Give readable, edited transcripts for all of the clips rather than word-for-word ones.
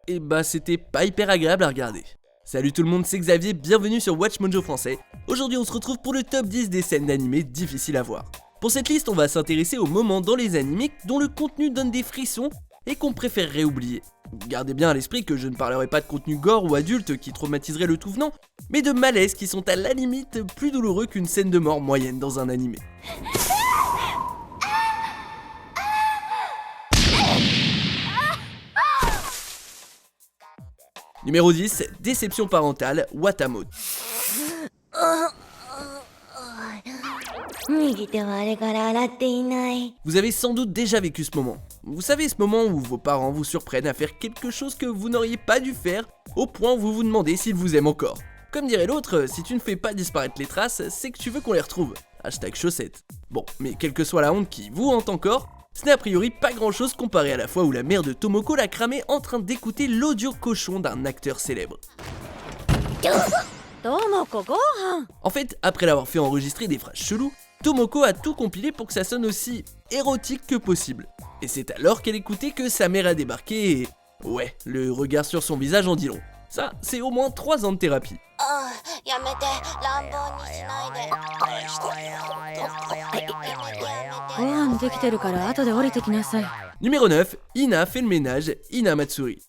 et bah c'était pas hyper agréable à regarder. Salut tout le monde, c'est Xavier, bienvenue sur Watch Mojo français. Aujourd'hui on se retrouve pour le top 10 des scènes d'animés difficiles à voir. Pour cette liste on va s'intéresser aux moments dans les animés dont le contenu donne des frissons et qu'on préférerait oublier. Gardez bien à l'esprit que je ne parlerai pas de contenu gore ou adulte qui traumatiserait le tout venant, mais de malaises qui sont à la limite plus douloureux qu'une scène de mort moyenne dans un animé. Numéro 10, déception parentale, Watamote. Vous avez sans doute déjà vécu ce moment. Vous savez, ce moment où vos parents vous surprennent à faire quelque chose que vous n'auriez pas dû faire, au point où vous vous demandez s'ils vous aiment encore. Comme dirait l'autre, si tu ne fais pas disparaître les traces, c'est que tu veux qu'on les retrouve. #chaussettes. Bon, mais quelle que soit la honte qui vous hante encore, ce n'est a priori pas grand chose comparé à la fois où la mère de Tomoko l'a cramé en train d'écouter l'audio cochon d'un acteur célèbre. En fait, après l'avoir fait enregistrer des phrases cheloues, Tomoko a tout compilé pour que ça sonne aussi érotique que possible. Et c'est alors qu'elle écoutait que sa mère a débarqué et... ouais, le regard sur son visage en dit long. Ça, c'est au moins 3 ans de thérapie. Numéro 9, Ina fait le ménage, Ina Matsuri.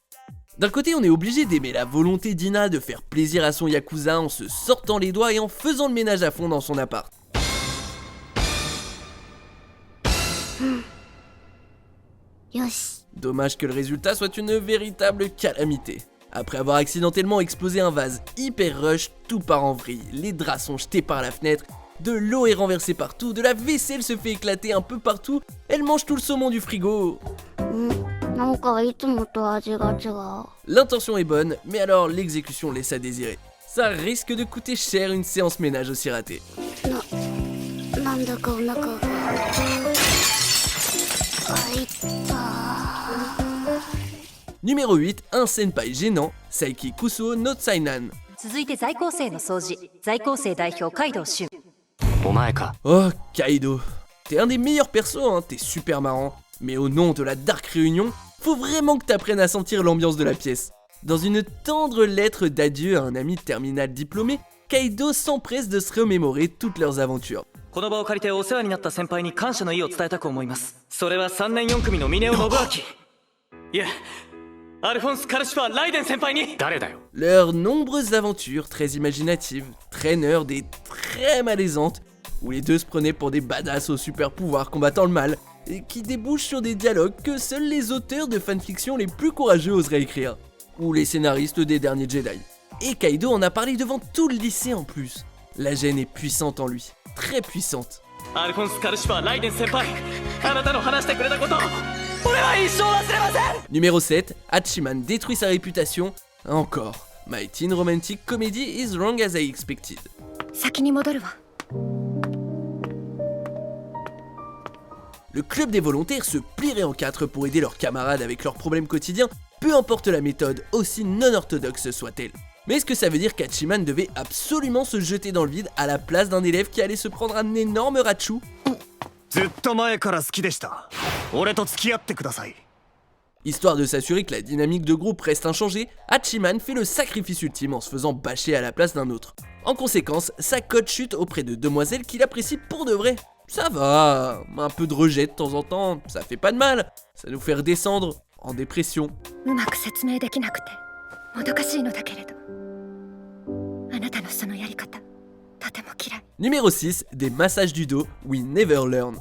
D'un côté, on est obligé d'aimer la volonté d'Ina de faire plaisir à son yakuza en se sortant les doigts et en faisant le ménage à fond dans son appart. Dommage que le résultat soit une véritable calamité. Après avoir accidentellement explosé un vase hyper rush, tout part en vrille, les draps sont jetés par la fenêtre, de l'eau est renversée partout, de la vaisselle se fait éclater un peu partout, elle mange tout le saumon du frigo. L'intention est bonne, mais alors l'exécution laisse à désirer. Ça risque de coûter cher une séance ménage aussi ratée. Numéro 8, un senpai gênant, Saiki Kusuo no Tsainan. Oh, Kaido. T'es un des meilleurs persos, hein, t'es super marrant. Mais au nom de la Dark Réunion, faut vraiment que t'apprennes à sentir l'ambiance de la pièce. Dans une tendre lettre d'adieu à un ami de terminale diplômé, Kaido s'empresse de se remémorer toutes leurs aventures. Leurs nombreuses aventures très imaginatives, très nerds et très malaisantes, où les deux se prenaient pour des badass aux super pouvoirs combattant le mal, et qui débouchent sur des dialogues que seuls les auteurs de fanfiction les plus courageux oseraient écrire, ou les scénaristes des derniers Jedi. Et Kaido en a parlé devant tout le lycée en plus. La gêne est puissante en lui, très puissante. Numéro 7, Hachiman détruit sa réputation, encore. My teen romantic comedy is wrong as I expected. Le club des volontaires se plierait en 4 pour aider leurs camarades avec leurs problèmes quotidiens, peu importe la méthode, aussi non orthodoxe soit-elle. Mais est-ce que ça veut dire qu'Hachiman devait absolument se jeter dans le vide à la place d'un élève qui allait se prendre un énorme rachu? Histoire de s'assurer que la dynamique de groupe reste inchangée, Hachiman fait le sacrifice ultime en se faisant bâcher à la place d'un autre. En conséquence, sa cote chute auprès de demoiselles qu'il apprécie pour de vrai. Ça va, un peu de rejet de temps en temps, ça fait pas de mal, ça nous fait redescendre en dépression. Numéro 6, des massages du dos, we never learn.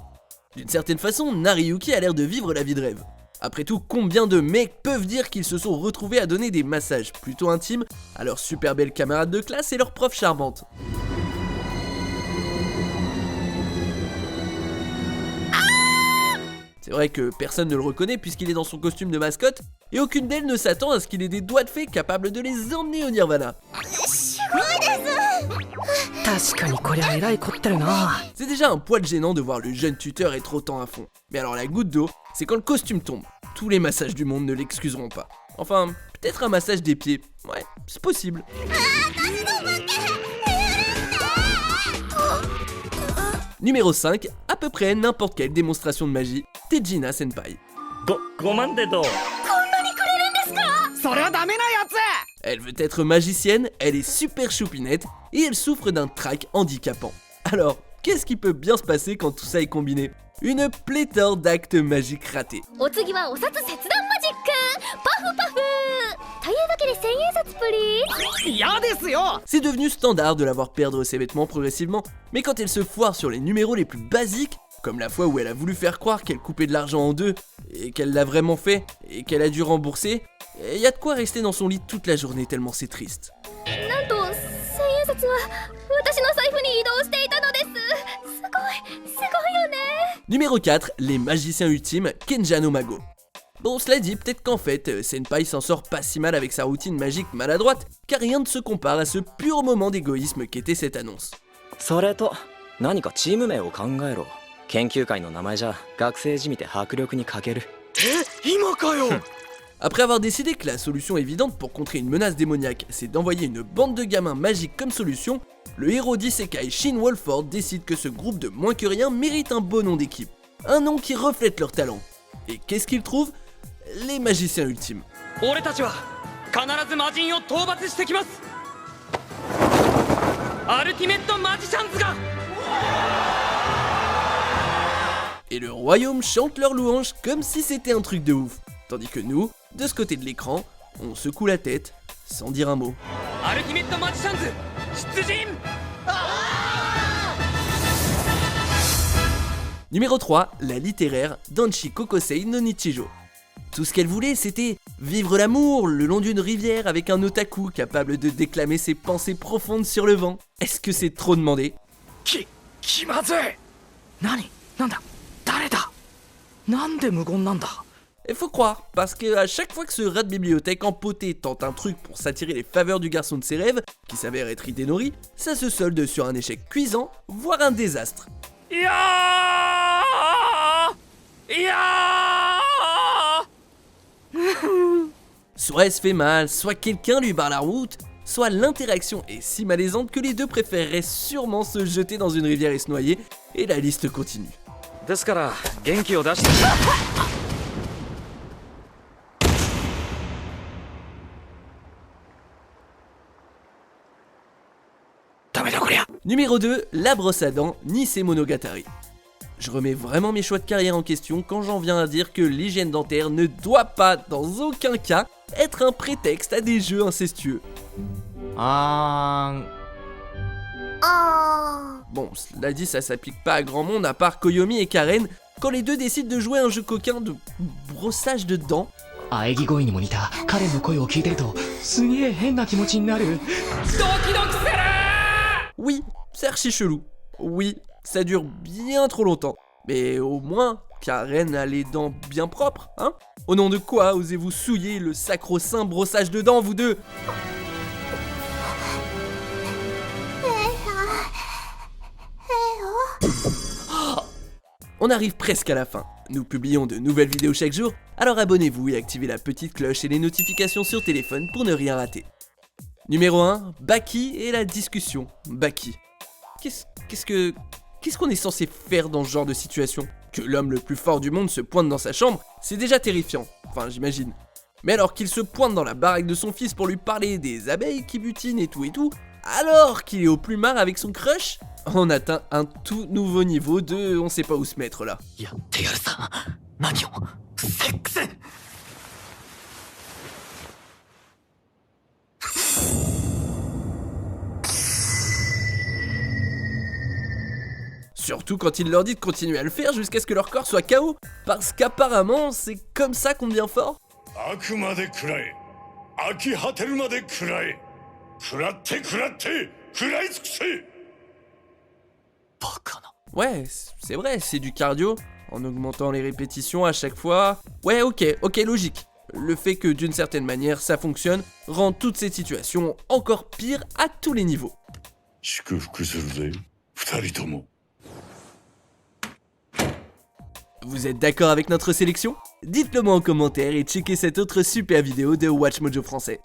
D'une certaine façon, Nariyuki a l'air de vivre la vie de rêve. Après tout, combien de mecs peuvent dire qu'ils se sont retrouvés à donner des massages plutôt intimes à leurs super belles camarades de classe et leurs profs charmantes? C'est vrai que personne ne le reconnaît puisqu'il est dans son costume de mascotte, et aucune d'elles ne s'attend à ce qu'il ait des doigts de fée capables de les emmener au Nirvana. C'est déjà un poil gênant de voir le jeune tuteur être autant à fond. Mais alors la goutte d'eau, c'est quand le costume tombe. Tous les massages du monde ne l'excuseront pas. Enfin, peut-être un massage des pieds. Ouais, c'est possible. Numéro 5, à peu près n'importe quelle démonstration de magie, Tejina Senpai. Elle veut être magicienne, elle est super choupinette et elle souffre d'un trac handicapant. Alors, qu'est-ce qui peut bien se passer quand tout ça est combiné? Une pléthore d'actes magiques ratés. C'est devenu standard de la voir perdre ses vêtements progressivement, mais quand elle se foire sur les numéros les plus basiques, comme la fois où elle a voulu faire croire qu'elle coupait de l'argent en deux, et qu'elle l'a vraiment fait, et qu'elle a dû rembourser, il y a de quoi rester dans son lit toute la journée tellement c'est triste. Numéro 4, les magiciens ultimes, Kenja no Mago. Bon, cela dit, peut-être qu'en fait, Senpai s'en sort pas si mal avec sa routine magique maladroite, car rien ne se compare à ce pur moment d'égoïsme qu'était cette annonce. Après avoir décidé que la solution évidente pour contrer une menace démoniaque, c'est d'envoyer une bande de gamins magiques comme solution, le héros d'Isekai Shin Wolford décide que ce groupe de moins que rien mérite un beau nom d'équipe. Un nom qui reflète leur talent. Et qu'est-ce qu'il trouve? Les magiciens ultimes. Et le royaume chante leur louange comme si c'était un truc de ouf. Tandis que nous, de ce côté de l'écran, on secoue la tête sans dire un mot. Numéro 3, la littéraire Danshi Kokosei no Nichijo. Tout ce qu'elle voulait, c'était vivre l'amour le long d'une rivière avec un otaku capable de déclamer ses pensées profondes sur le vent. Est-ce que c'est trop demandé? Il faut croire, parce que à chaque fois que ce rat de bibliothèque empoté tente un truc pour s'attirer les faveurs du garçon de ses rêves, qui s'avère être Hidenori, ça se solde sur un échec cuisant, voire un désastre. Soit elle se fait mal, soit quelqu'un lui barre la route, soit l'interaction est si malaisante que les deux préféreraient sûrement se jeter dans une rivière et se noyer, et la liste continue. Numéro 2, la brosse à dents Nisei Monogatari. Je remets vraiment mes choix de carrière en question quand j'en viens à dire que l'hygiène dentaire ne doit pas, dans aucun cas, être un prétexte à des jeux incestueux. Bon, cela dit, ça s'applique pas à grand monde à part Koyomi et Karen, quand les deux décident de jouer un jeu coquin de brossage de dents. Oui, c'est archi chelou. Oui, ça dure bien trop longtemps. Mais au moins, Karen a les dents bien propres, hein? Au nom de quoi osez-vous souiller le sacro-saint brossage de dents, vous deux? On arrive presque à la fin. Nous publions de nouvelles vidéos chaque jour, alors abonnez-vous et activez la petite cloche et les notifications sur téléphone pour ne rien rater. Numéro 1, Baki et la discussion. Baki. Qu'est-ce qu'on est censé faire dans ce genre de situation? Que l'homme le plus fort du monde se pointe dans sa chambre, c'est déjà terrifiant. Enfin, j'imagine. Mais alors qu'il se pointe dans la baraque de son fils pour lui parler des abeilles qui butinent et tout, alors qu'il est au plumard avec son crush, on atteint un tout nouveau niveau de on sait pas où se mettre là. Surtout quand il leur dit de continuer à le faire jusqu'à ce que leur corps soit KO. Parce qu'apparemment, c'est comme ça qu'on devient fort. Ouais, c'est vrai, c'est du cardio, en augmentant les répétitions à chaque fois. Ouais, ok, logique. Le fait que d'une certaine manière ça fonctionne rend toute cette situation encore pire à tous les niveaux. Vous êtes d'accord avec notre sélection? Dites-le moi en commentaire et checkez cette autre super vidéo de Watch Mojo Français.